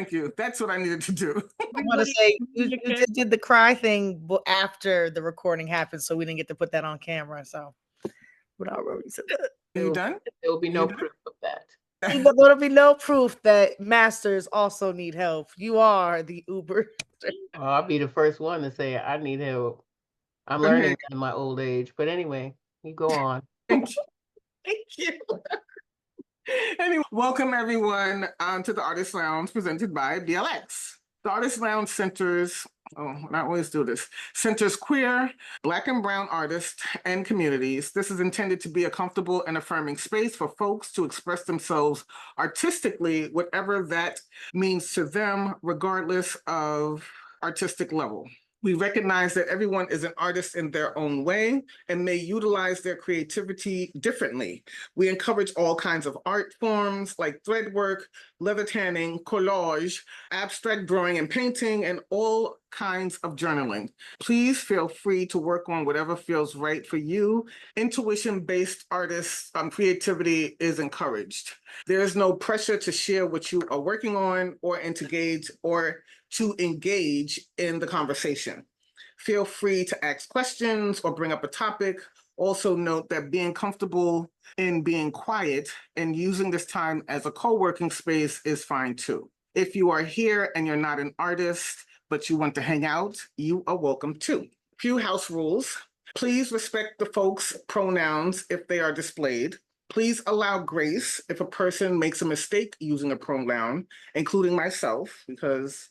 Thank you. That's what I needed to do. I want to say you just did the cry thing after the recording happened, so we didn't get to put that on camera. So, without really said that, Are you done? There will be no proof of that. There'll be no proof that masters also need help. You are the Uber. I'll be the first one to say I need help. I'm learning in my old age. But anyway, you go on. Thank you. Thank you. Anyway, welcome everyone to the Artist Lounge presented by BLX. The Artist Lounge centers queer, Black and brown artists and communities. This is intended to be a comfortable and affirming space for folks to express themselves artistically, whatever that means to them, regardless of artistic level. We recognize that everyone is an artist in their own way and may utilize their creativity differently. We encourage all kinds of art forms like thread work, leather tanning, collage, abstract drawing and painting, and all kinds of journaling. Please feel free to work on whatever feels right for you. Intuition-based artists' creativity is encouraged. There is no pressure to share what you are working on or to engage in the conversation. Feel free to ask questions or bring up a topic. Also note that being comfortable in being quiet and using this time as a co-working space is fine too. If you are here and you're not an artist, but you want to hang out, you are welcome too. Few house rules. Please respect the folks' pronouns if they are displayed. Please allow grace if a person makes a mistake using a pronoun, including myself, because,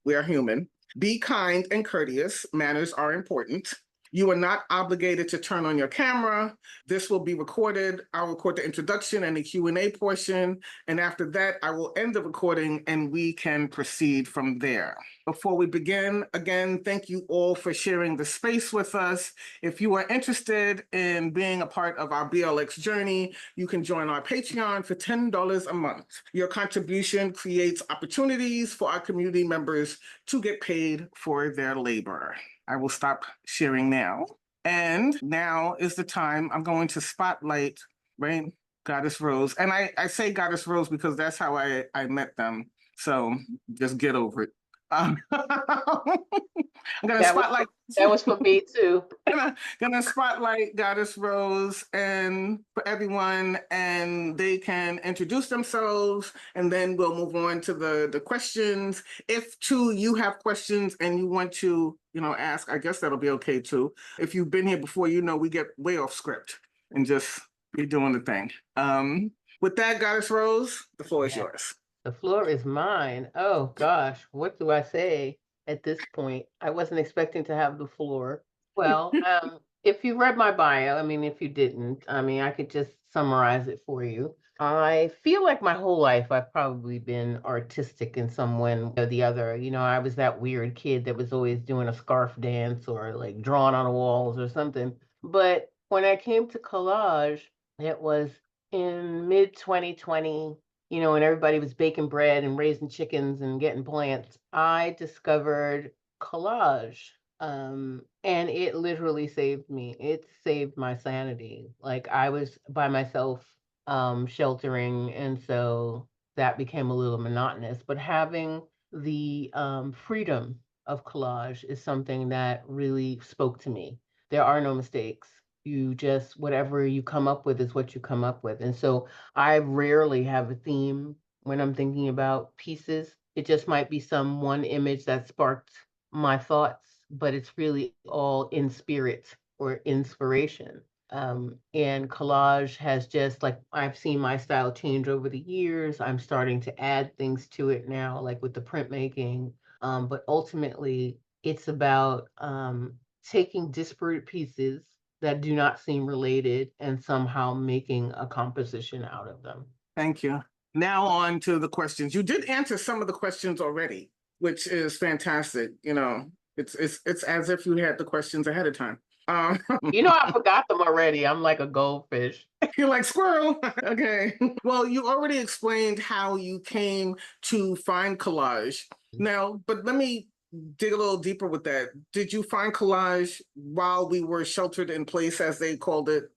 we are human. Be kind and courteous. Manners are important. You are not obligated to turn on your camera. This will be recorded. I'll record the introduction and the Q&A portion. And after that, I will end the recording and we can proceed from there. Before we begin, again, thank you all for sharing the space with us. If you are interested in being a part of our BLX journey, you can join our Patreon for $10 a month. Your contribution creates opportunities for our community members to get paid for their labor. I will stop sharing now. And now is the time I'm going to spotlight, right, Goddess Roze. And I say Goddess Roze because that's how I met them. So just get over it. I'm gonna spotlight. That was for me too. Gonna spotlight Goddess Roze and for everyone, and they can introduce themselves, and then we'll move on to the questions. If too you have questions and you want to, ask, I guess that'll be okay too. If you've been here before, we get way off script and just be doing the thing. With that, Goddess Roze, the floor is yours. The floor is mine. Oh gosh, what do I say at this point? I wasn't expecting to have the floor. Well, if you read my bio, if you didn't, I could just summarize it for you. I feel like my whole life I've probably been artistic in some way or the other. I was that weird kid that was always doing a scarf dance or like drawing on the walls or something. But when I came to collage, it was in mid-2020, when everybody was baking bread and raising chickens and getting plants, I discovered collage. And it literally saved me. It saved my sanity. Like I was by myself, sheltering. And so that became a little monotonous. But having the freedom of collage is something that really spoke to me. There are no mistakes. You just, whatever you come up with is what you come up with. And so I rarely have a theme when I'm thinking about pieces. It just might be some one image that sparked my thoughts, but it's really all in spirit or inspiration. And collage has just I've seen my style change over the years. I'm starting to add things to it now, like with the printmaking. But ultimately, it's about taking disparate pieces that do not seem related and somehow making a composition out of them. Thank you. Now on to the questions. You did answer some of the questions already, which is fantastic. It's as if you had the questions ahead of time. I forgot them already. I'm like a goldfish. You're like squirrel. Okay. Well, you already explained how you came to find collage. Now, but let me dig a little deeper with that. Did you find collage while we were sheltered in place, as they called it?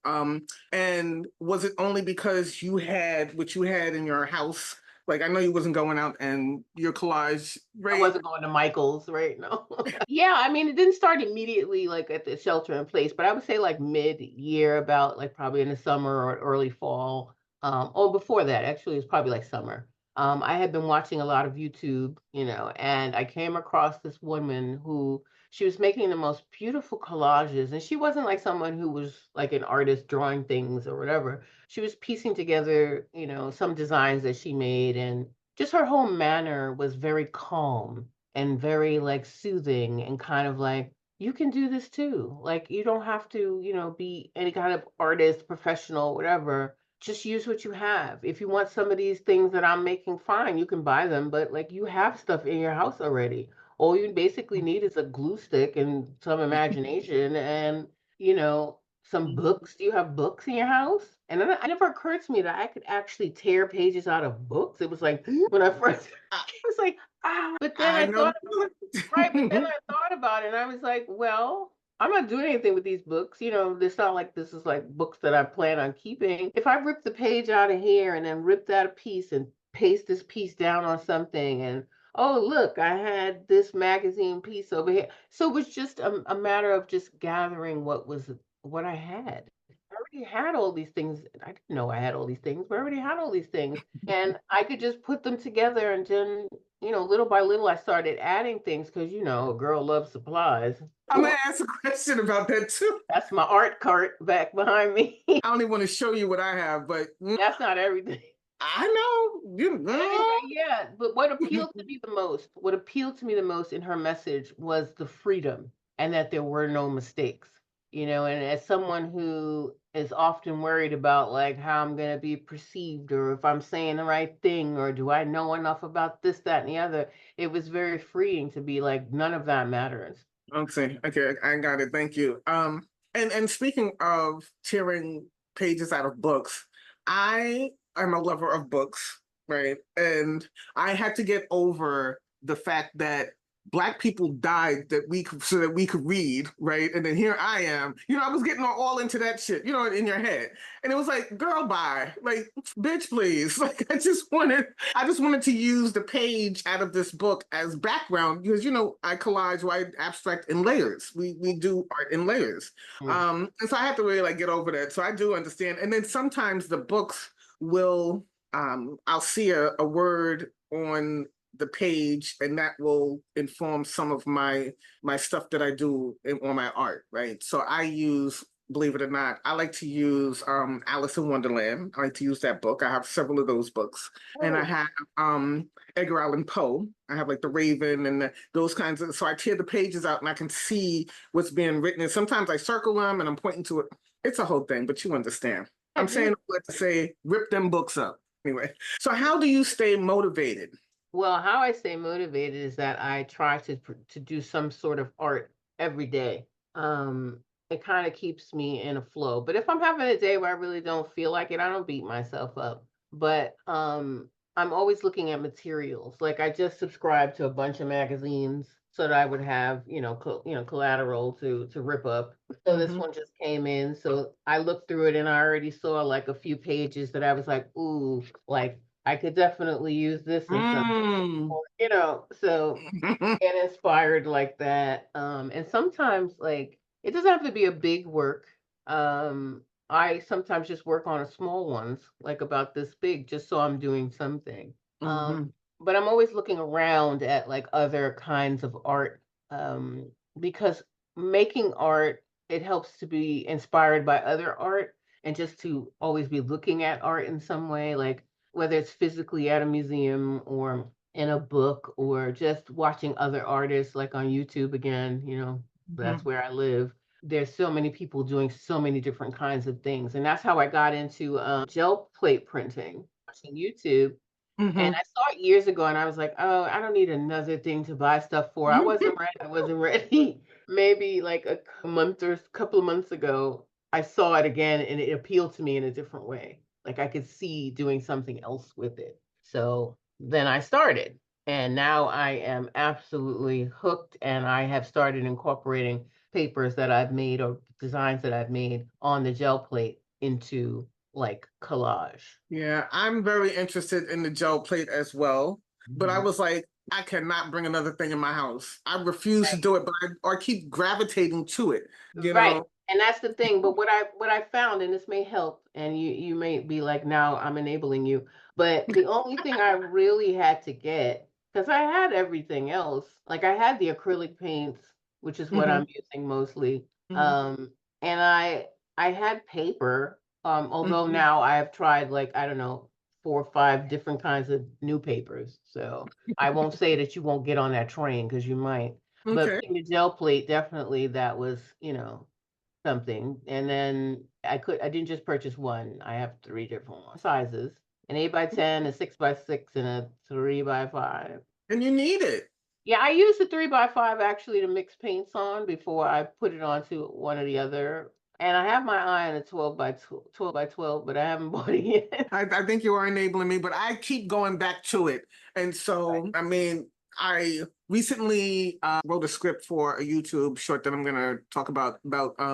And was it only because you had what you had in your house Like, I know you wasn't going out and your collage, I right? wasn't going to Michael's, right? No. Yeah, I mean, it didn't start immediately like at the shelter in place, but I would say like mid-year, about like probably in the summer or early fall. Or before that, actually, it was probably like summer. I had been watching a lot of YouTube, and I came across this woman who she was making the most beautiful collages, and she wasn't like someone who was like an artist drawing things or whatever. She was piecing together, some designs that she made, and just her whole manner was very calm and very like soothing and kind of like, you can do this too. Like, you don't have to, be any kind of artist, professional, whatever. Just use what you have. If you want some of these things that I'm making, fine, you can buy them, but like, you have stuff in your house already. All you basically need is a glue stick and some imagination and, you know, some books. Do you have books in your house? And then it never occurred to me that I could actually tear pages out of books. It was like when I first, I was like, but then I I know. thought, right, but then I thought about it and I was like, well, I'm not doing anything with these books. It's not like this is like books that I plan on keeping. If I rip the page out of here and then rip that a piece and paste this piece down on something, and oh, look, I had this magazine piece over here. So it was just a matter of just gathering what I had. I already had all these things. I didn't know I had all these things, but I already had all these things. And I could just put them together, and then, little by little, I started adding things because, a girl loves supplies. I'm gonna ask a question about that too. That's my art cart back behind me. I don't even want to show you what I have, but That's not everything. I know you know. Anyway, yeah, but what appealed to me the most in her message was the freedom and that there were no mistakes. And as someone who is often worried about like how I'm going to be perceived or if I'm saying the right thing or do I know enough about this, that, and the other, it was very freeing to be like, none of that matters. Okay, I got it. Thank you. And speaking of tearing pages out of books, I am a lover of books, right? And I had to get over the fact that Black people died so that we could read, right? And then here I am, I was getting all into that shit, in your head, and it was like, girl, bye, like, bitch, please, like, I just wanted to use the page out of this book as background because I collage, I abstract in layers. We do art in layers, and so I have to really like get over that. So I do understand, and then sometimes the books will, I'll see a word on the page and that will inform some of my stuff that I do on my art, right? So I use, believe it or not, I like to use Alice in Wonderland. I like to use that book. I have several of those books. And I have Edgar Allan Poe. I have like The Raven and those kinds of, so I tear the pages out and I can see what's being written. And sometimes I circle them and I'm pointing to it. It's a whole thing, but you understand. I'm saying all that to say, rip them books up. Anyway, so how do you stay motivated? Well, how I stay motivated is that I try to do some sort of art every day. It kind of keeps me in a flow. But if I'm having a day where I really don't feel like it, I don't beat myself up. But I'm always looking at materials. Like, I just subscribed to a bunch of magazines so that I would have, collateral to rip up. So this one just came in. So I looked through it and I already saw like a few pages that I was like, ooh, like I could definitely use this in something, so get inspired like that. And sometimes like it doesn't have to be a big work. I sometimes just work on a small ones, like about this big, just so I'm doing something. But I'm always looking around at like other kinds of art, because making art, it helps to be inspired by other art and just to always be looking at art in some way, like whether it's physically at a museum or in a book or just watching other artists like on YouTube again, that's where I live. There's so many people doing so many different kinds of things. And that's how I got into gel plate printing, watching YouTube. And I saw it years ago and I was like, oh, I don't need another thing to buy stuff for. I wasn't ready. I wasn't ready. Maybe like a month or a couple of months ago, I saw it again and it appealed to me in a different way. Like I could see doing something else with it. So then I started. And now I am absolutely hooked and I have started incorporating papers that I've made or designs that I've made on the gel plate into like collage. Yeah, I'm very interested in the gel plate as well. But I was like, I cannot bring another thing in my house. I refuse to do it, but I keep gravitating to it, you Right. know? And that's the thing. But what I found, and this may help, and you may be like, now I'm enabling you. But the only thing I really had to get, because I had everything else, like I had the acrylic paints, which is what Mhm, I'm using mostly. mhm, And I had paper. Although mhm. now I've tried like, I don't know, 4 or 5 different kinds of new papers. So I won't say that you won't get on that train because you might. But Okay. putting the gel plate, definitely that was, something. And then I didn't just purchase one. I have 3 different sizes, an 8x10, a 6x6, and a 3x5. And you need it. Yeah, I use the 3x5 actually to mix paints on before I put it onto one or the other. And I have my eye on a 12x12, but I haven't bought it yet. I think you are enabling me, but I keep going back to it. And so, I mean, I recently wrote a script for a YouTube short that I'm going to talk about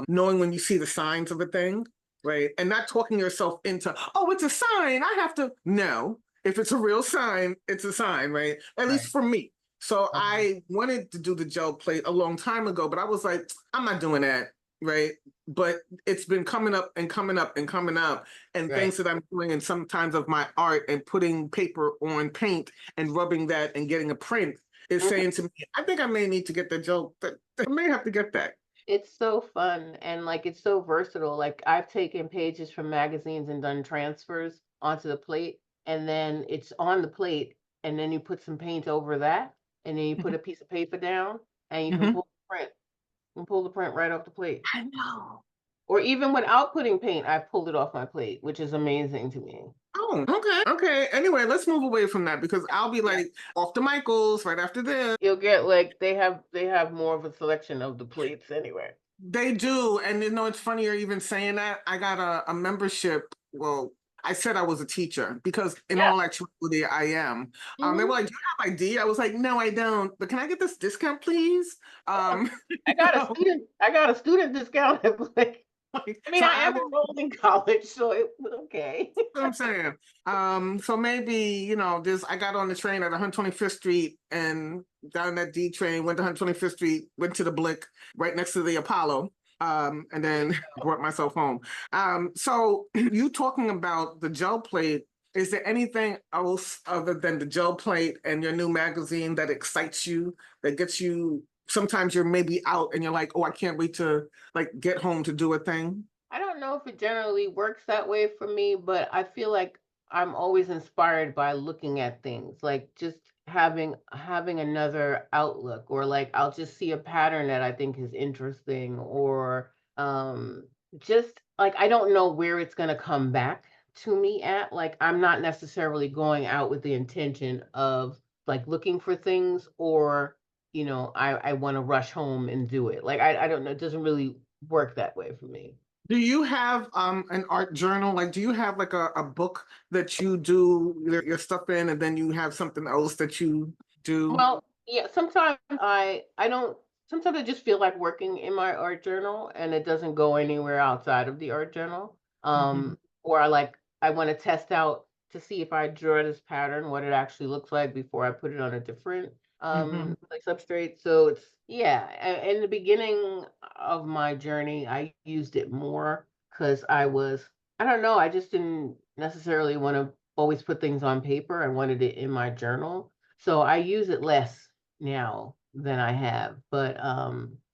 knowing when you see the signs of a thing, right? And not talking yourself into, oh, it's a sign. I have to. No, if it's a real sign, it's a sign, right? At least Right. for me. So Okay. I wanted to do the gel plate a long time ago, but I was like, I'm not doing that, right? But it's been coming up and coming up and coming up, and Right. things that I'm doing in sometimes of my art and putting paper on paint and rubbing that and getting a print is Mhm. saying to me, I think I may need to get the gel. I may have to get that. It's so fun and like it's so versatile. Like I've taken pages from magazines and done transfers onto the plate, and then it's on the plate, and then you put some paint over that, and then you put a piece of paper down, and you can Mhm. pull the print and pull the print right off the plate. I know. Or even without putting paint, I've pulled it off my plate, which is amazing to me. Oh, okay. Okay. Anyway, let's move away from that because I'll be Yeah. like off to Michael's right after this. You'll get like they have more of a selection of the plates anyway. They do. And it's funny you're even saying that. I got a membership. Well, I said I was a teacher because in Yeah. all actuality I am. They were Mhm. like, "Do you have ID?" I was like, "No, I don't. But can I get this discount, please?" Yeah. I You got a know, student. I got a student discount. Like, I mean, so I I am will. enrolled in college, so it okay. What I'm saying. So maybe, this I got on the train at 125th Street and down that D train, went to 125th Street, went to the Blick right next to the Apollo, and There then you brought myself home. So you talking about the gel plate, is there anything else other than the gel plate and your new magazine that excites you, that gets you sometimes you're maybe out and you're like, oh, I can't wait to like get home to do a thing? I don't know if it generally works that way for me, but I feel like I'm always inspired by looking at things, like just having another outlook, or like I'll just see a pattern that I think is interesting, or just like I don't know where it's gonna come back to me at. Like I'm not necessarily going out with the intention of like looking for things, or I want to rush home and do it. Like I don't know, it doesn't really work that way for me. Do you have an art journal? Like, do you have like a book that you do your stuff in, and then you have something else that you do? Well, yeah, sometimes I don't sometimes I just feel like working in my art journal and it doesn't go anywhere outside of the art journal. Mhm, Or I want to test out to see if I draw this pattern, what it actually looks like before I put it on a different mhm. like substrate. So it's yeah, in the beginning of my journey, I used it more because I don't know, I just didn't necessarily want to always put things on paper. I wanted it in my journal. So I use it less now than I have, but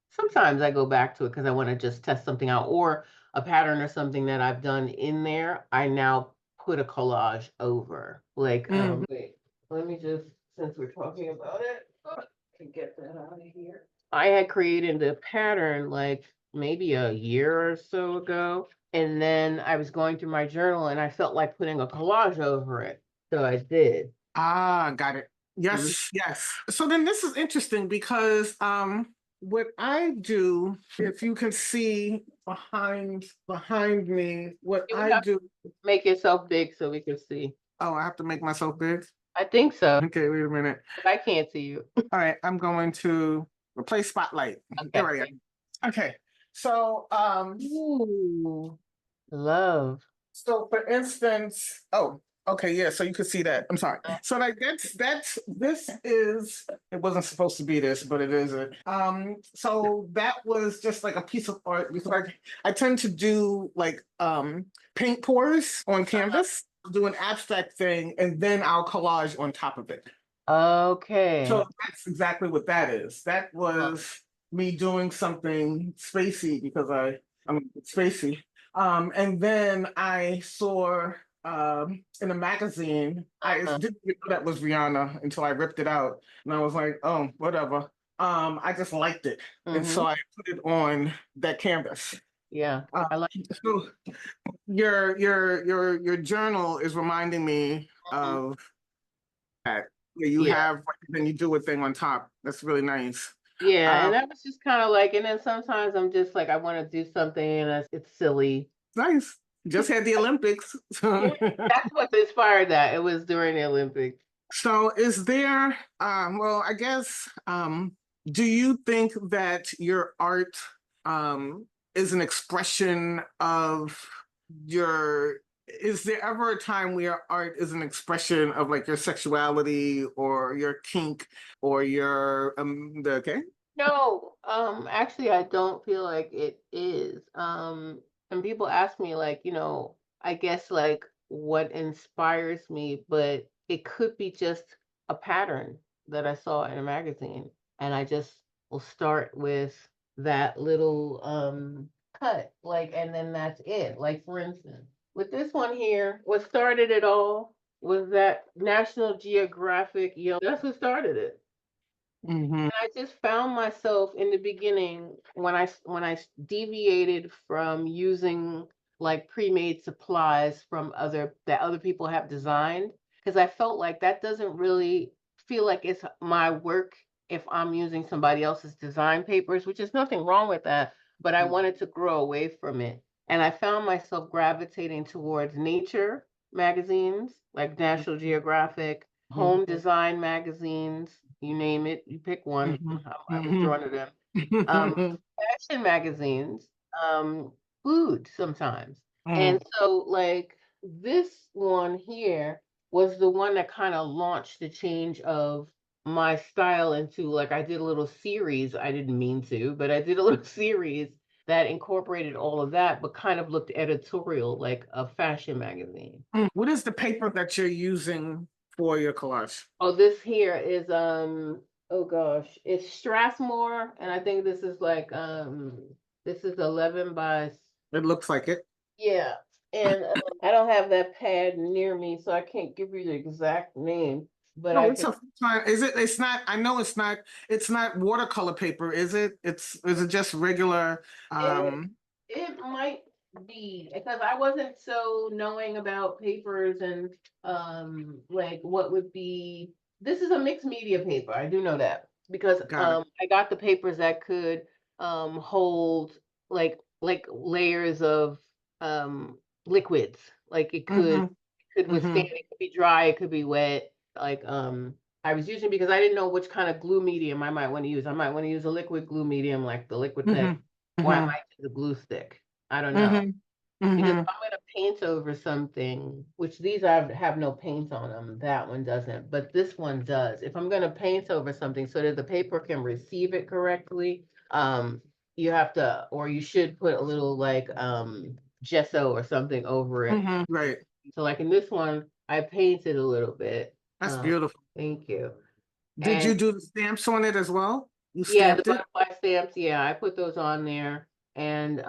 sometimes I go back to it because I want to just test something out, or a pattern or something that I've done in there. I now put a collage over. Like, Mm. wait, let me just, since we're talking about it, I can get that out of here. I had created a pattern like maybe a year or so ago, and then I was going through my journal and I felt like putting a collage over it. So I did. Ah, got it. Mhm. Yes, yes. So then this is interesting because what I do, if you can see behind me, what You would I have do, to make yourself big so we can see. oh, I have to make myself big. I think so, Okay, wait a minute. but I can't see you. All right, I'm going to replace spotlight. There Okay. I am. Okay. So Ooh, love. So for instance, oh, okay, yeah, so you could see that. I'm sorry. So like this is, it wasn't supposed to be this, but it is it. So that was just like a piece of art because I tend to do like paint pours on canvas, do an abstract thing, and then I'll collage on top of it. Okay. So that's exactly what that is. That was me doing something spacey because I'm spacey. And then I saw in a magazine, I didn't even know that was Rihanna until I ripped it out. And I was like, oh, whatever. I just liked it. And so I put it on that canvas. Yeah, I like So your journal is reminding me of that. Where you have then you do a thing on top. That's really nice. Yeah, and that was just kind of like, and then sometimes I'm just like, I want to do something and it's silly. Nice. Just had the Olympics. That's what inspired that. It was during the Olympics. So is there, well, I guess, do you think that your art is an expression of your, is there ever a time where art is an expression of like your sexuality or your kink or your, okay? No, actually, I don't feel like it is. And people ask me like, I guess like what inspires me, but it could be just a pattern that I saw in a magazine. And I just will start with that little cut, like, and then that's it. Like for instance, with this one here, what started it all was that National Geographic, that's what started it. And I just found myself in the beginning when I deviated from using like pre-made supplies from other people have designed, because I felt like that doesn't really feel like it's my work if I'm using somebody else's design papers, which is nothing wrong with that, but I wanted to grow away from it. And I found myself gravitating towards nature magazines like National Geographic, home design magazines, you name it, you pick one. I was drawn to them. Fashion magazines, food sometimes. And so like this one here was the one that kind of launched the change of my style into like I did a little series. I didn't mean to, but I did a little series that incorporated all of that, but kind of looked editorial like a fashion magazine. What is the paper that you're using for your collage? Oh, this here is oh gosh, it's Strathmore, and I think this is like this is 11 by It looks like it. yeah, and I don't have that pad near me, so I can't give you the exact name, but No, I it's can. a fine. Is it? It's not. I know it's not. It's not watercolor paper, is it? Is it just regular? It might be because I wasn't so knowing about papers and like what would be. This is a mixed media paper. I do know that because Got it. I got the papers that could hold like layers of liquids. Like it could withstand. It could be dry. It could be wet. Like I was using because I didn't know which kind of glue medium I might want to use. I might want to use a liquid glue medium like the liquid pen, or I might use a glue stick. I don't know. Because if I'm going to paint over something, which these have no paint on them, that one doesn't, but this one does. If I'm going to paint over something so that the paper can receive it correctly, you have to, or you should put a little like gesso or something over it. Right. So like in this one, I painted a little bit. That's beautiful. Thank you. Did you do the stamps on it as well? You Yeah, the stamped it? butterfly stamps, yeah, I put those on there and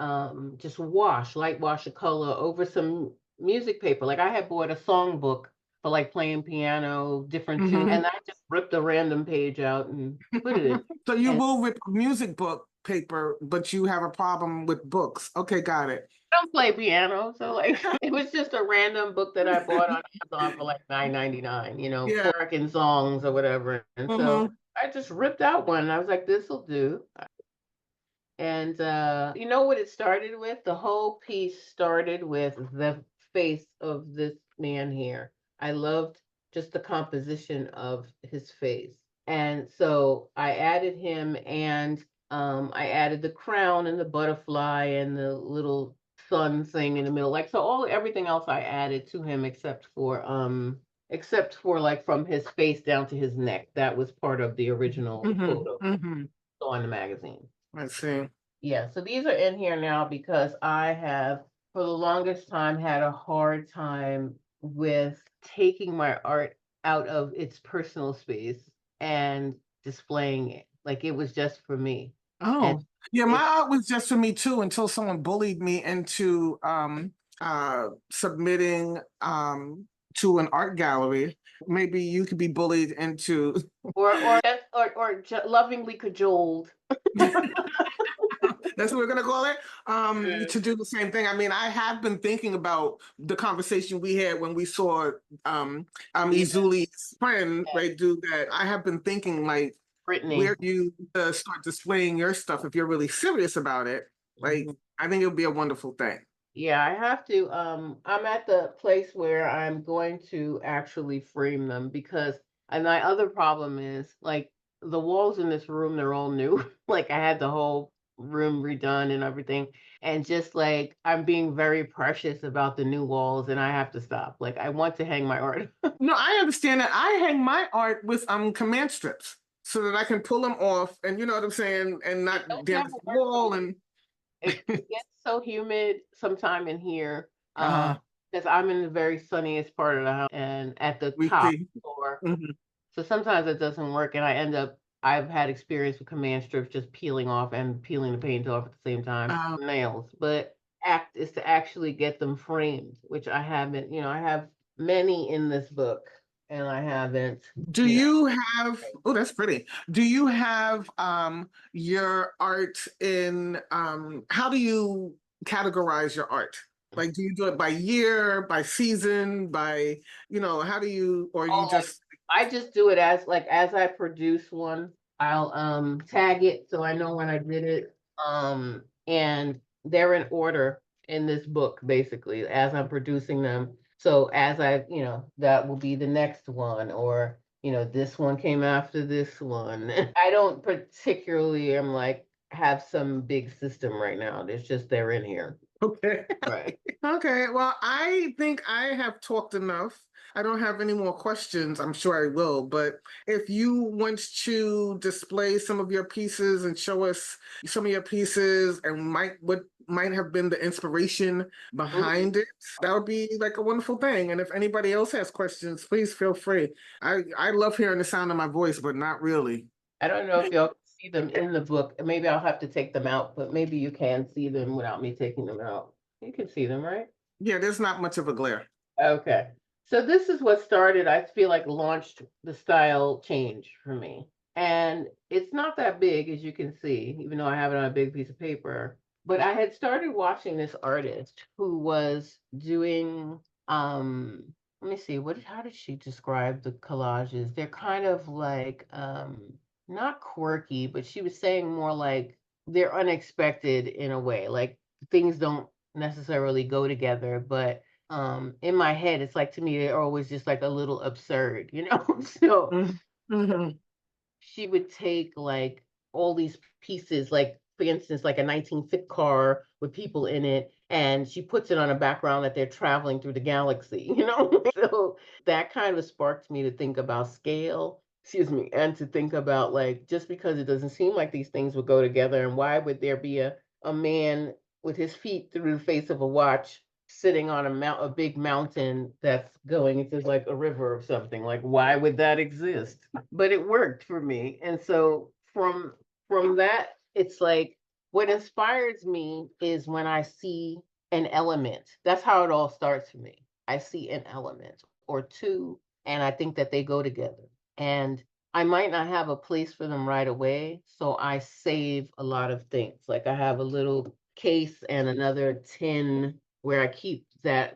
just light wash a color over some music paper. Like I had bought a songbook for like playing piano, different tunes, and I just ripped a random page out and put it in. So you And will rip music book paper, but you have a problem with books. Okay, got it. I don't play piano, so like it was just a random book that I bought on Amazon for like $9.99, Yeah. American songs or whatever. And so I just ripped out one and I was like, this'll do. And you know what it started with? The whole piece started with the face of this man here. I loved just the composition of his face. And so I added him and I added the crown and the butterfly and the little sun thing in the middle. Like, so everything else I added to him except for like from his face down to his neck. That was part of the original photo on the magazine. I see. Yeah, so these are in here now because I have, for the longest time, had a hard time with taking my art out of its personal space and displaying it. Like, it was just for me. Oh, yeah, my art was just for me too until someone bullied me into submitting to an art gallery. Maybe you could be bullied into or lovingly cajoled. That's what we're gonna call it. To do the same thing. I mean, I have been thinking about the conversation we had when we saw Izuli's friend, right, do that. I have been thinking like Brittany, where you start displaying your stuff if you're really serious about it. Like, I think it would be a wonderful thing. Yeah, I have to. I'm at the place where I'm going to actually frame them because, and my other problem is like the walls in this room, they're all new. Like I had the whole room redone and everything. And just like I'm being very precious about the new walls and I have to stop. Like I want to hang my art. No, I understand that. I hang my art with command strips so that I can pull them off and you know what I'm saying, and not damage the wall and it gets so humid sometime in here because I'm in the very sunniest part of the house and at the top floor. So sometimes it doesn't work and I've had experience with command strips just peeling off and peeling the paint off at the same time. Nails. But act is to actually get them framed, which I haven't, I have many in this book and I haven't. Do you have, oh, that's pretty. Do you have your art in, how do you categorize your art? Like, do you do it by year, by season, by, how do you, or you just? I just do it as I produce one, I'll tag it so I know when I did it. And they're in order in this book, basically, as I'm producing them. So as that will be the next one, or this one came after this one. I don't particularly have some big system right now. It's just they're in here. Okay. Right. Okay. Well, I think I have talked enough. I don't have any more questions. I'm sure I will, but if you want to display some of your pieces and show us some of your pieces and what might have been the inspiration behind it, that would be like a wonderful thing. And if anybody else has questions, please feel free. I love hearing the sound of my voice, but not really. I don't know if y'all see them in the book. Maybe I'll have to take them out, but maybe you can see them without me taking them out. You can see them, right? Yeah, there's not much of a glare. Okay. So this is what started, I feel like launched the style change for me. And it's not that big, as you can see, even though I have it on a big piece of paper. But I had started watching this artist who was doing, let me see, how did she describe the collages? They're kind of like, not quirky, but she was saying more like they're unexpected in a way. Like things don't necessarily go together, but in my head, it's like to me, they're always just like a little absurd, So she would take like all these pieces, like for instance, like a 1950 car with people in it, and she puts it on a background that they're traveling through the galaxy, So that kind of sparked me to think about scale, and to think about like, just because it doesn't seem like these things would go together, and why would there be a man with his feet through the face of a watch sitting on a big mountain that's going into like a river or something? Like, why would that exist? But it worked for me. And so from that, it's like what inspires me is when I see an element. That's how it all starts for me. I see an element or two, and I think that they go together. And I might not have a place for them right away, so I save a lot of things. Like I have a little case and another tin where I keep that,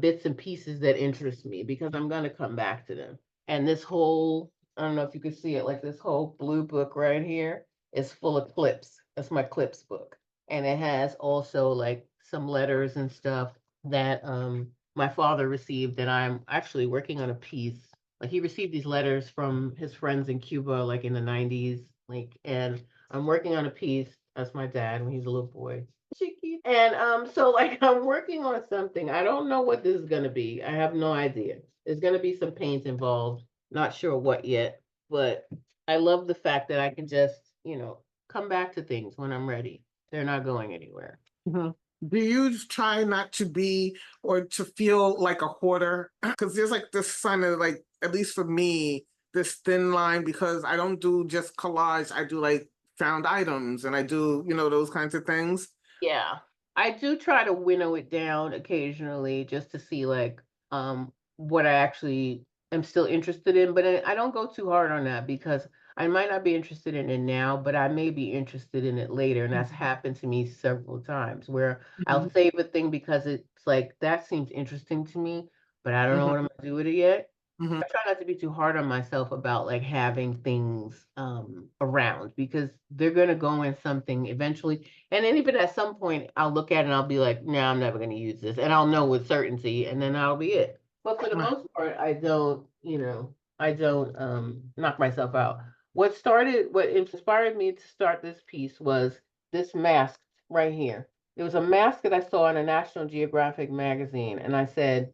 bits and pieces that interest me because I'm going to come back to them. And this whole, I don't know if you can see it, like this whole blue book right here is full of clips. That's my clips book. And it has also like some letters and stuff that my father received, that I'm actually working on a piece. Like he received these letters from his friends in Cuba, like in the 90s, and I'm working on a piece That's my dad when he's a little boy. Chicky. And so like I'm working on something. I don't know what this is gonna be. I have no idea. There's gonna be some paint involved. Not sure what yet, but I love the fact that I can just, come back to things when I'm ready. They're not going anywhere. Mhm. Do you try not to be or to feel like a hoarder? Because there's like this kind of like, at least for me, this thin line because I don't do just collage. I do like found items and I do, those kinds of things. Yeah. I do try to winnow it down occasionally just to see like what I actually am still interested in, but I don't go too hard on that because I might not be interested in it now, but I may be interested in it later. And that's happened to me several times where I'll Mhm, save a thing because it's like that seems interesting to me, but I don't know mhm, what I'm gonna do with it yet. mhm, I try not to be too hard on myself about like having things around because they're gonna go in something eventually. And then even at some point I'll look at it and I'll be like, no, I'm never gonna use this. And I'll know with certainty and then that'll be it. But for the right. most part, I don't knock myself out. What inspired me to start this piece was this mask right here. There was a mask that I saw in a National Geographic magazine, and I said,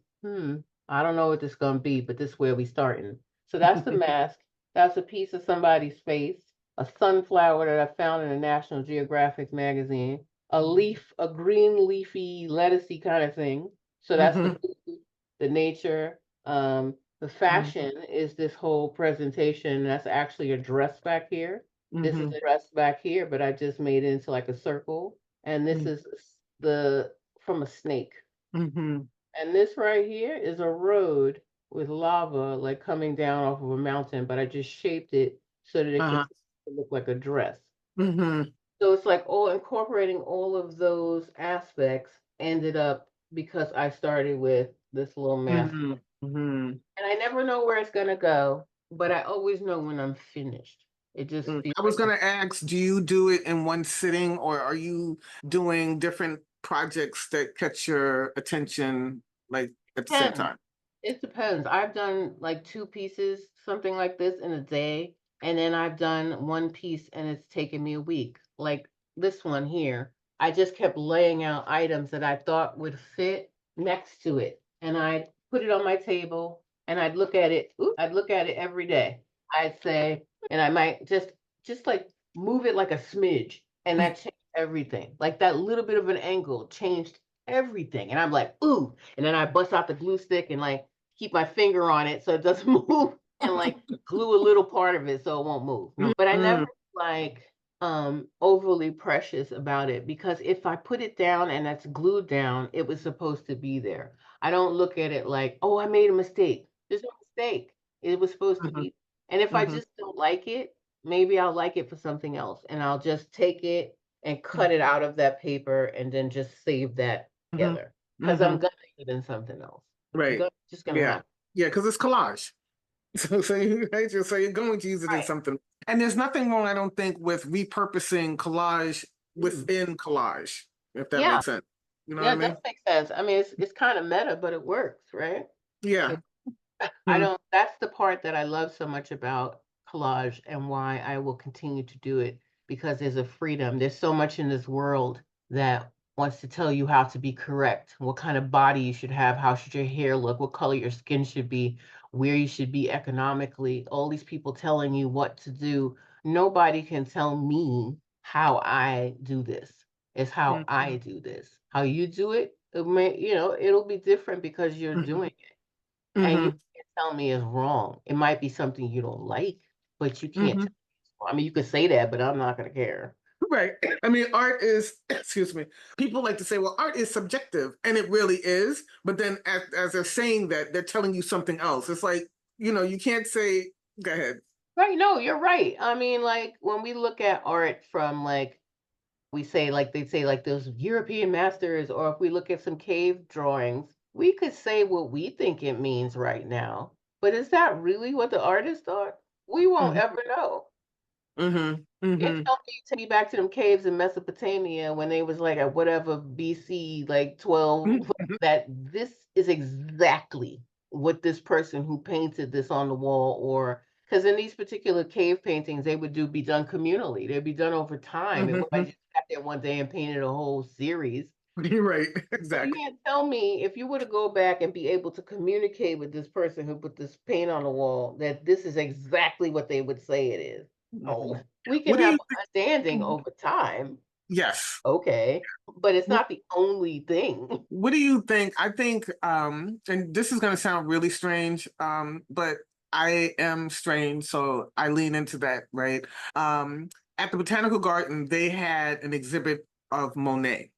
I don't know what this is gonna be, but this is where we starting. So that's the mask. That's a piece of somebody's face. A sunflower that I found in a National Geographic magazine. A leaf, a green leafy, lettucey kind of thing. So that's the Mhm, food, the nature. The mhm, fashion is this whole presentation. That's actually a dress back here. This is mhm, a dress back here, but I just made it into like a circle. And this is the from a snake. mhm, And this right here is a road with lava like coming down off of a mountain, but I just shaped it so that it could uh-huh, look like a dress. mhm, So it's like all incorporating all of those aspects ended up because I started with this little mask. mhm, mhm. And I never know where it's gonna go, but I always know when I'm finished. It just feels I was like going to ask, do you do it in one sitting or are you doing different projects that catch your attention like at the same depends. time? It depends. I've done like two pieces, something like this in a day, and then I've done one piece and it's taken me a week. Like this one here, I just kept laying out items that I thought would fit next to it. And I'd put it on my table and I'd look at it. I'd look at it every day. I'd say, and I might just like move it like a smidge. And that changed everything. Like that little bit of an angle changed everything. And I'm like, ooh. And then I bust out the glue stick and like keep my finger on it so it doesn't move and like glue a little part of it so it won't move. But I never Mhm, like overly precious about it because if I put it down and that's glued down, it was supposed to be there. I don't look at it like, oh, I made a mistake. There's no mistake. It was supposed to mhm, be. And if I mhm, just don't like it, maybe I'll like it for something else and I'll just take it and cut it out of that paper and then just save that mhm, together because I'm mhm. gonna use it in something else. Right. Just gonna Yeah. happen. Yeah, because it's collage. So you're going to use it in Right. something. And there's nothing wrong, I don't think, with repurposing collage Mm. within collage, if that Yeah, makes sense. You know what yeah, I it does mean? make sense. I mean, it's kind of meta, but it works, right? Yeah. I Mhm, don't, that's the part that I love so much about collage and why I will continue to do it because there's a freedom. There's so much in this world that wants to tell you how to be correct, what kind of body you should have, how should your hair look, what color your skin should be, where you should be economically, all these people telling you what to do. Nobody can tell me how I do this. It's how mhm, I do this. How you do it, it may, it'll be different because you're mhm, doing it and you mhm, can't tell me it's wrong. It might be something you don't like, but you can't tell mhm. me it's wrong. I mean, you could say that, but I'm not gonna care. Right. I mean, art is, excuse me, people like to say, well, art is subjective, and it really is. But then as they're saying that, they're telling you something else. It's like, you can't say, go ahead. Right, no, you're right. I mean, like when we look at art from like we say like they say like those European masters, or if we look at some cave drawings, we could say what we think it means right now. But is that really what the artist thought? We won't Hmm. ever know. Hmm. It Hmm. told me to me back to them caves in Mesopotamia when they was like at whatever BC, like 12, that this is exactly what this person who painted this on the wall, or because in these particular cave paintings, they would be done communally. They'd be done over time. It Hmm. would just sat there one day and painted a whole series. You're right. So Exactly. you can't tell me if you were to go back and be able to communicate with this person who put this paint on the wall that this is exactly what they would say it is. No, we can What do have you understanding over time. Yes. Okay, but it's What, not the only thing. what do you think? I think, and this is going to sound really strange, but I am strange, so I lean into that, right? At the Botanical Garden, they had an exhibit of Monet.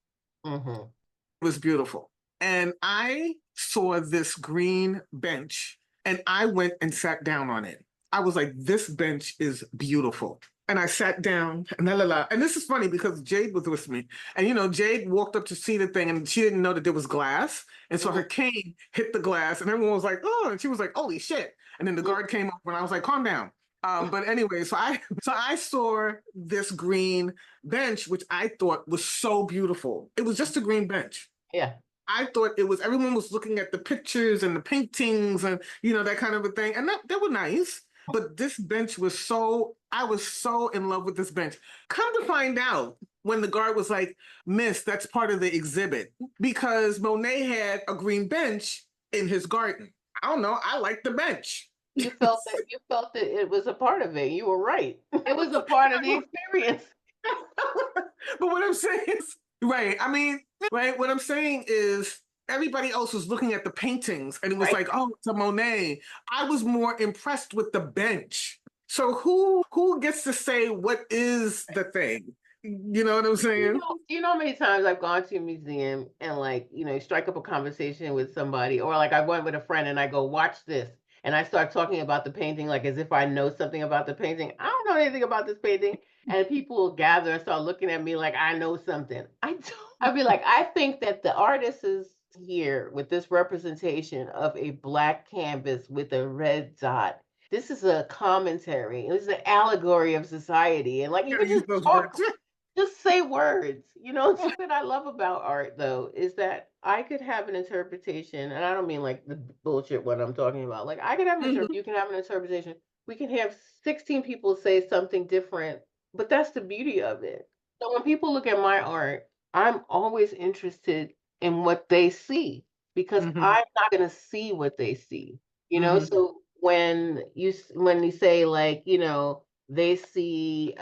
Mm-hmm. It was beautiful. And I saw this green bench and I went and sat down on it. I was like, this bench is beautiful. And I sat down and la la la. And this is funny because Jade was with me. And Jade walked up to see the thing and she didn't know that there was glass. And so her cane hit the glass and everyone was like, oh, and she was like, holy shit. And then the guard came up and I was like, calm down. But anyway, so I saw this green bench, which I thought was so beautiful. It was just a green bench. Yeah. I thought everyone was looking at the pictures and the paintings and, that kind of a thing. And that were nice. But this bench I was so in love with this bench. Come to find out when the guard was like, Miss, that's part of the exhibit because Monet had a green bench in his garden. I don't know. I like the bench. You felt that it was a part of it. You were right. It was a part of the experience. But what I'm saying is, right. I mean, right. What I'm saying is everybody else was looking at the paintings and it was like, oh, it's a Monet. I was more impressed with the bench. So who gets to say what is the thing? You know what I'm saying? You know how many times I've gone to a museum and you strike up a conversation with somebody, or like I went with a friend and I go, watch this. And I start talking about the painting like as if I know something about the painting. I don't know anything about this painting. And people will gather and start looking at me like I know something. I don't. I'd be like, I think that the artist is here with this representation of a black canvas with a red dot. This is a commentary. This is an allegory of society. And like you can just talk, just say words. Something I love about art though is that I could have an interpretation, and I don't mean like the bullshit what I'm talking about. Like I could have you can have an interpretation. We can have 16 people say something different, but that's the beauty of it. So when people look at my art, I'm always interested in what they see because I'm not going to see what they see. So when you say like, they see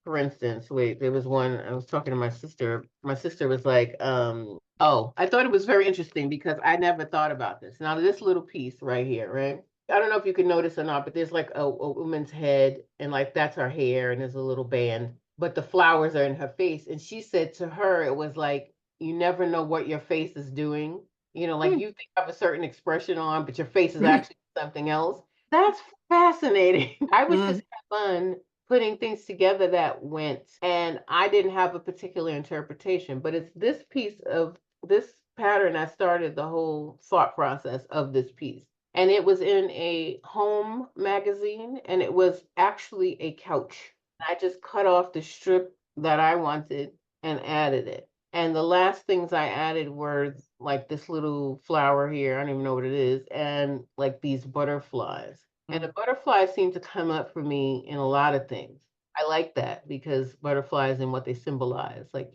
for instance, wait, there was one I was talking to my sister. My sister was like, oh, I thought it was very interesting because I never thought about this. Now, this little piece right here, right? I don't know if you can notice or not, but there's like a woman's head and like that's her hair and there's a little band, but the flowers are in her face. And she said to her, it was like, you never know what your face is doing. Like you think you have a certain expression on, but your face is actually something else. That's fascinating. I was just having fun putting things together that went, and I didn't have a particular interpretation, but it's this piece of this pattern that started the whole thought process of this piece. And it was in a home magazine, and it was actually a couch. I just cut off the strip that I wanted and added it. And the last things I added were like this little flower here, I don't even know what it is, and like these butterflies. And the butterflies seem to come up for me in a lot of things. I like that because butterflies and what they symbolize, like,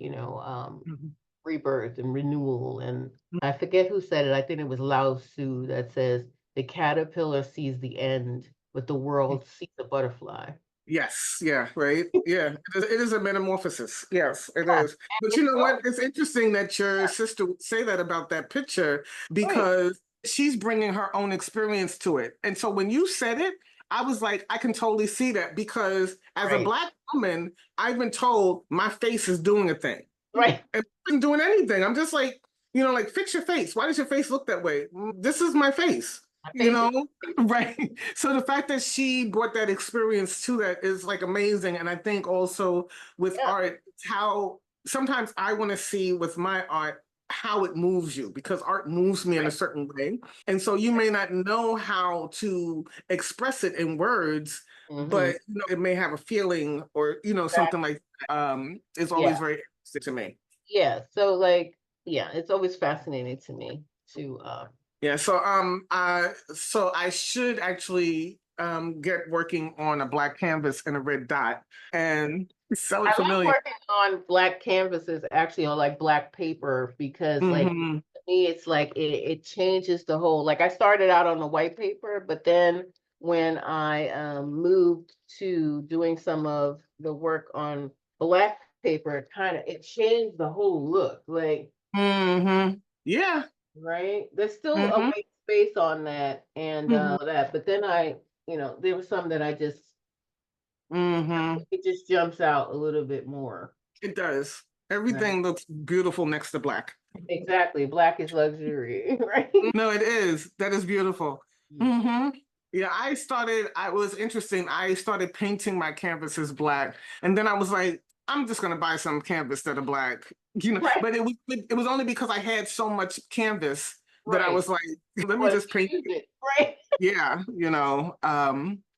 rebirth and renewal. And I forget who said it. I think it was Lao Tzu that says, the caterpillar sees the end, but the world sees the butterfly. Yes, yeah, right. Yeah, it is a metamorphosis. Yes, it is. But you know what? It's interesting that your sister would say that about that picture because she's bringing her own experience to it. And so when you said it, I was like, I can totally see that because as a Black woman, I've been told my face is doing a thing. Right. And I am doing anything. I'm just like, like fix your face. Why does your face look that way? This is my face. Right. So the fact that she brought that experience to that is like amazing. And I think also with art, how sometimes I want to see with my art how it moves you because art moves me in a certain way. And so you may not know how to express it in words, but it may have a feeling or something like is always very interesting to me. Yeah. So like, it's always fascinating to me to yeah, so I should actually get working on a black canvas and a red dot. And Sounds I love familiar. working on black canvases, actually on like black paper, because like Hmm. to me, it's like it changes the whole. Like I started out on the white paper, but then when I moved to doing some of the work on black paper, it changed the whole look. Like, Hmm. Yeah. right? There's still a Hmm. white space on that and Hmm. that, but then there was some that I just Hmm. it just jumps out a little bit more. It does. Right. Everything looks beautiful next to black. Exactly. Black is luxury, right? No, it is. That is beautiful. Hmm. Yeah, I was interesting. I started painting my canvases black, and then I was like, I'm just gonna buy some canvas that are black, Right, but it was only because I had so much canvas that I right. was like, let me What just paint use it. it, right? Yeah,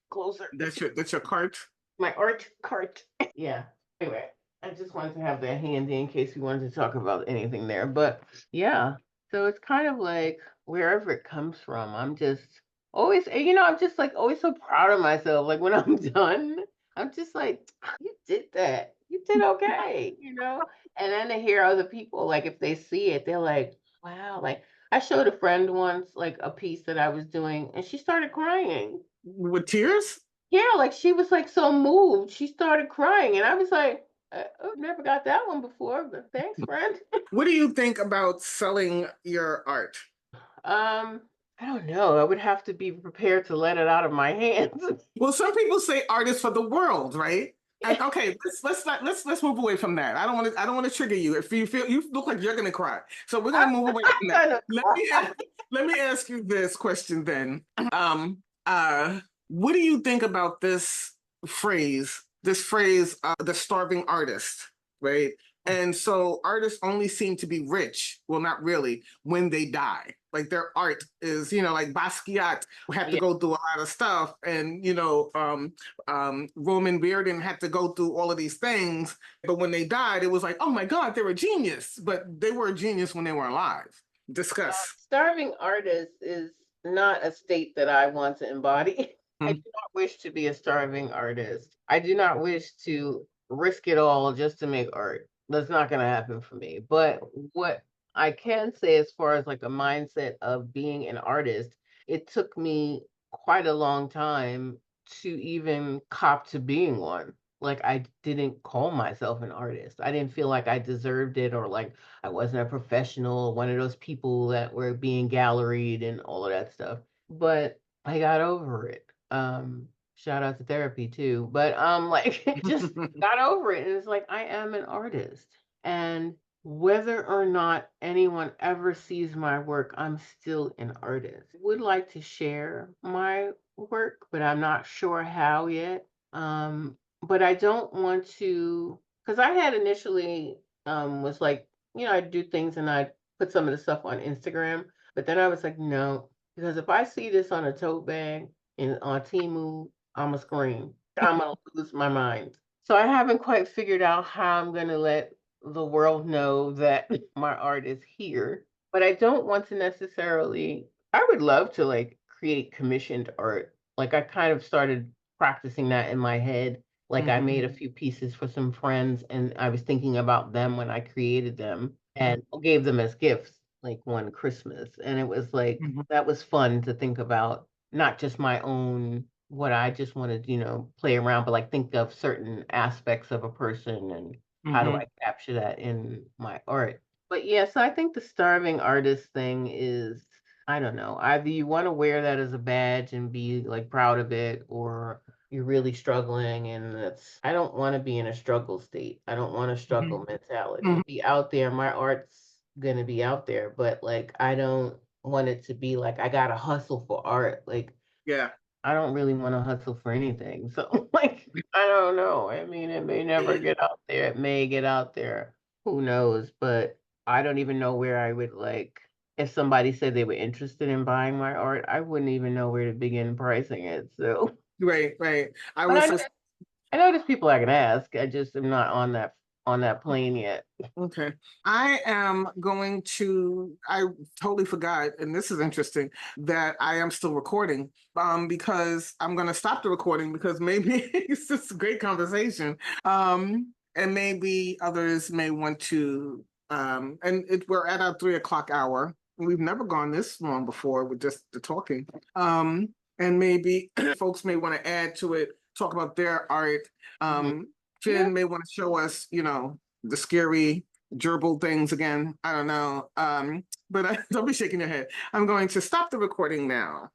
Closer. that's your cart. My art cart. Yeah. Anyway, I just wanted to have that handy in case we wanted to talk about anything there. But yeah, so it's kind of like wherever it comes from, I'm just always, I'm just like always so proud of myself. Like when I'm done, I'm just like, you did that. You did okay. And then to hear other people, like if they see it, they're like, wow. Like I showed a friend once, like a piece that I was doing, and she started crying. With tears. Yeah, like she was like so moved. She started crying, and I was like, I've never got that one before, but thanks, friend. What do you think about selling your art? Um, I don't know. I would have to be prepared to let it out of my hands. Well, some people say art is for the world, right? And okay, let's move away from that. I don't want to trigger you. If you feel you look like you're gonna cry, so we're gonna I'm move away from that. gonna Let me ask you this question then. Uh, what do you think about this phrase? This phrase, the starving artist, right? cry. And so artists only seem to be rich, well, not really, when they die. Like their art is, like Basquiat had to Yeah, go through a lot of stuff, and Roman Bearden had to go through all of these things. But when they died, it was like, oh my God, they're a genius. But they were a genius when they were alive. Discuss. starving artist is not a state that I want to embody. I do Mhm. not wish to be a starving artist. I do not wish to risk it all just to make art. That's not going to happen for me. But what I can say, as far as like a mindset of being an artist, it took me quite a long time to even cop to being one. Like, I didn't call myself an artist. I didn't feel like I deserved it, or like I wasn't a professional, one of those people that were being galleried and all of that stuff. But I got over it. Shout out to therapy too. But like just got over it. And it's like I am an artist. And whether or not anyone ever sees my work, I'm still an artist. Would like to share my work, but I'm not sure how yet. But I don't want to, because I had initially was like, I do things and I put some of the stuff on Instagram, but then I was like, no, because if I see this on a tote bag and on Temu, I'm a scream. I'm gonna lose my mind. So I haven't quite figured out how I'm gonna let the world know that my art is here. But I don't want to necessarily, I would love to like create commissioned art. Like I kind of started practicing that in my head. Like I made a few pieces for some friends and I was thinking about them when I created them and gave them as gifts like one Christmas. And it was like Mhm. that was fun to think about, not just my own what I just wanted, play around, but like think of certain aspects of a person and how do I Mhm. capture that in my art. But yes, I think the starving artist thing is, I don't know, either you want to wear that as a badge and be like proud of it, or you're really struggling, and I don't want to be in a struggle state. I don't want a struggle Mhm. mentality. Mhm. Be out there, my art's gonna be out there, but like I don't want it to be like I gotta hustle for art. Like Yeah. I don't really want to hustle for anything. So like I don't know. I mean, it may never get out there. It may get out there. Who knows? But I don't even know where I would like if somebody said they were interested in buying my art, I wouldn't even know where to begin pricing it. So, Right. Right. I but was just. I know there's people I can ask. I just am not on that on that plane yet. Okay. I totally forgot, and this is interesting, that I am still recording, because I'm going to stop the recording because maybe it's just a great conversation. And maybe others may want to, we're at our 3 o'clock hour. We've never gone this long before with just the talking. And maybe folks may want to add to it, talk about their art. Jen may want to show us, the scary gerbil things again. I don't know. But don't be shaking your head. I'm going to stop the recording now.